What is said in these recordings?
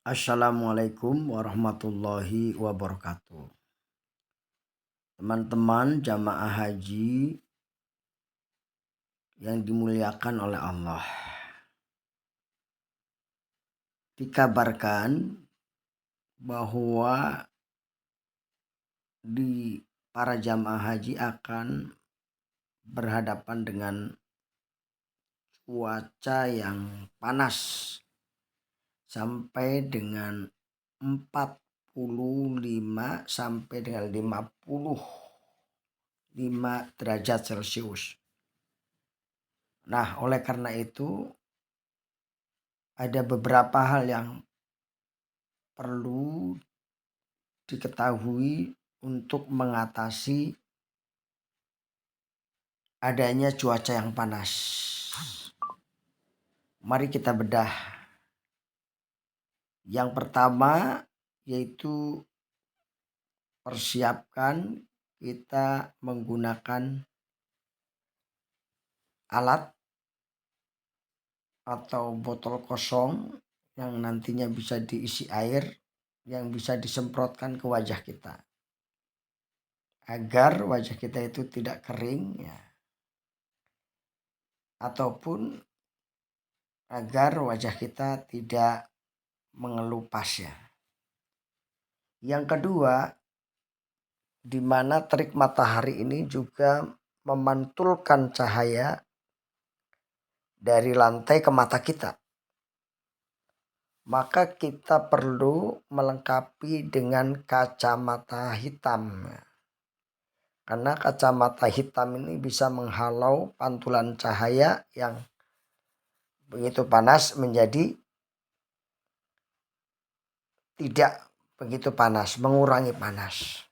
Assalamualaikum warahmatullahi wabarakatuh. Teman-teman jamaah haji yang dimuliakan oleh Allah. Dikabarkan bahwa para jamaah haji akan berhadapan dengan cuaca yang panas sampai dengan 45 sampai dengan 55 derajat Celcius. Nah, oleh karena itu ada beberapa hal yang perlu diketahui untuk mengatasi adanya cuaca yang panas. Mari kita bedah. Yang pertama yaitu persiapkan kita menggunakan alat atau botol kosong yang nantinya bisa diisi air yang bisa disemprotkan ke wajah kita agar wajah kita itu tidak kering ya, ataupun agar wajah kita tidak mengelupas ya. Yang kedua, di mana terik matahari ini juga memantulkan cahaya dari lantai ke mata kita. Maka kita perlu melengkapi dengan kacamata hitam. Karena kacamata hitam ini bisa menghalau pantulan cahaya yang begitu panas menjadi tidak begitu panas, mengurangi panas.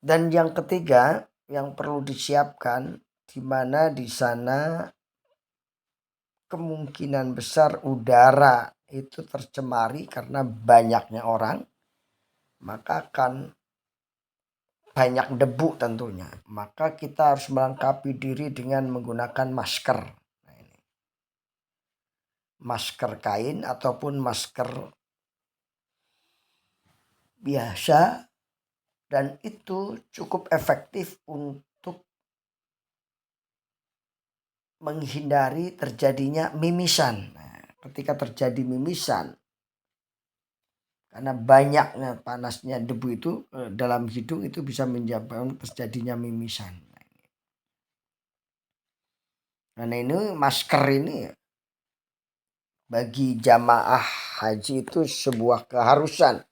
Dan yang ketiga yang perlu disiapkan, di mana di sana kemungkinan besar udara itu tercemari karena banyaknya orang, maka akan banyak debu tentunya. Maka kita harus melengkapi diri dengan menggunakan masker. Nah, ini. Masker kain ataupun masker biasa, dan itu cukup efektif untuk menghindari terjadinya mimisan. Nah, ketika terjadi mimisan, karena banyaknya panasnya debu itu dalam hidung itu bisa menyebabkan terjadinya mimisan. Nah, ini masker ini bagi jamaah haji itu sebuah keharusan.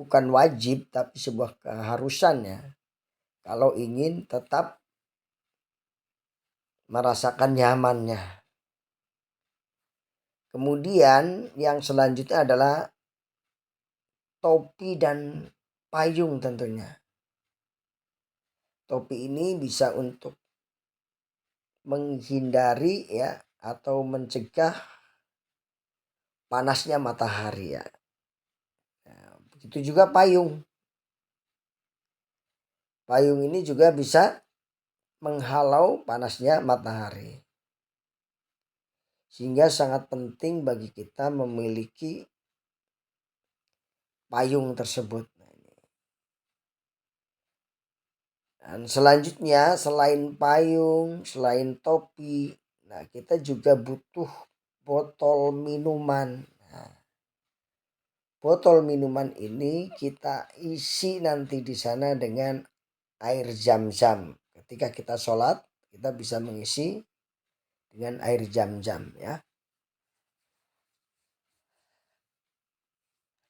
Bukan wajib tapi sebuah keharusan ya. Kalau ingin tetap merasakan nyamannya. Kemudian yang selanjutnya adalah topi dan payung tentunya. Topi ini bisa untuk menghindari ya atau mencegah panasnya matahari ya. Nah, begitu juga payung. Payung ini juga bisa menghalau panasnya matahari. Sehingga sangat penting bagi kita memiliki payung tersebut. Dan selanjutnya selain payung, selain topi, nah kita juga butuh botol minuman. Nah, botol minuman ini kita isi nanti di sana dengan air zam-zam. Ketika kita sholat, kita bisa mengisi dengan air zam-zam ya.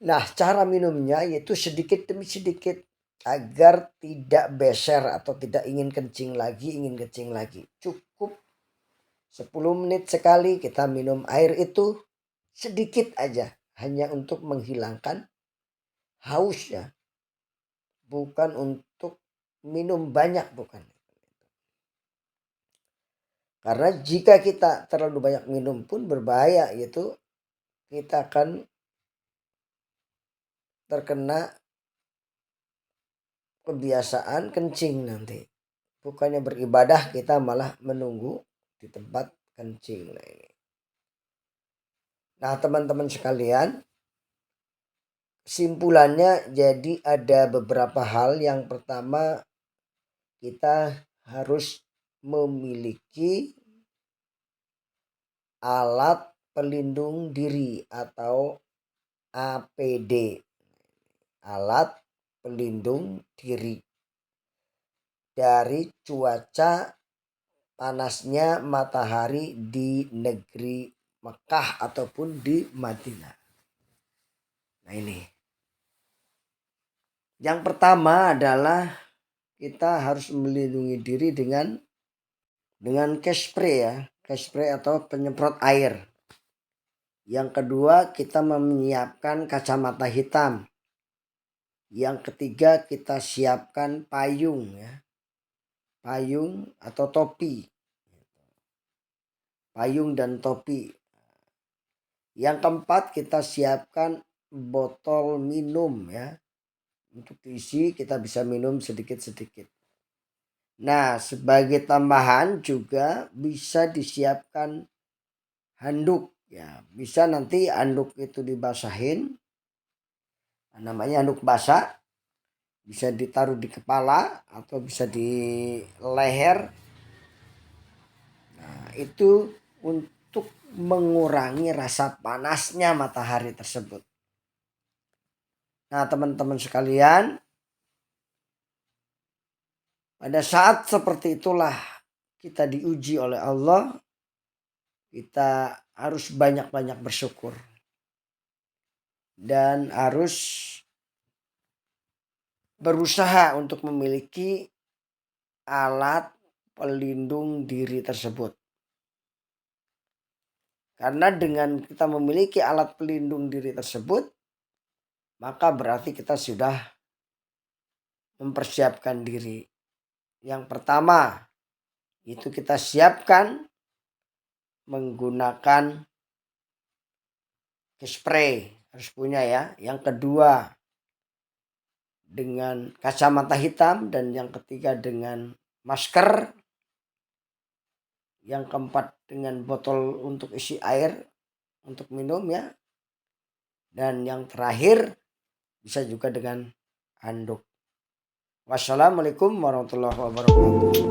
Nah, cara minumnya yaitu sedikit demi sedikit agar tidak beser atau tidak ingin kencing lagi. Cukup 10 menit sekali kita minum air itu sedikit aja, hanya untuk menghilangkan haus ya. Bukan untuk minum banyak, bukan. Karena jika kita terlalu banyak minum pun berbahaya, yaitu kita akan terkena kebiasaan kencing nanti. Bukannya beribadah, kita malah menunggu di tempat kencing. Nah teman-teman sekalian, kesimpulannya jadi ada beberapa hal. Yang pertama, kita harus memiliki alat pelindung diri atau APD, alat pelindung diri dari cuaca panasnya matahari di negeri Mekah ataupun di Madinah. Nah ini. Yang pertama adalah kita harus melindungi diri dengan cash spray ya. Cash spray atau penyemprot air. Yang kedua, kita menyiapkan kacamata hitam. Yang ketiga, kita siapkan payung ya. Payung atau topi. Payung dan topi. Yang keempat, kita siapkan botol minum ya. Untuk diisi kita bisa minum sedikit-sedikit. Nah, sebagai tambahan juga bisa disiapkan handuk ya. Bisa nanti handuk itu dibasahin. Namanya handuk basah. Bisa ditaruh di kepala atau bisa di leher. Nah, itu untuk mengurangi rasa panasnya matahari tersebut. Nah, teman-teman sekalian, pada saat seperti itulah kita diuji oleh Allah. Kita harus banyak-banyak bersyukur. Dan harus berusaha untuk memiliki alat pelindung diri tersebut. Karena dengan kita memiliki alat pelindung diri tersebut, maka berarti kita sudah mempersiapkan diri. Yang pertama, itu kita siapkan menggunakan spray, harus punya ya. Yang kedua, dengan kacamata hitam. Dan yang ketiga dengan masker. Yang keempat dengan botol untuk isi air untuk minum ya. Dan yang terakhir bisa juga dengan handuk. Wassalamualaikum warahmatullahi wabarakatuh.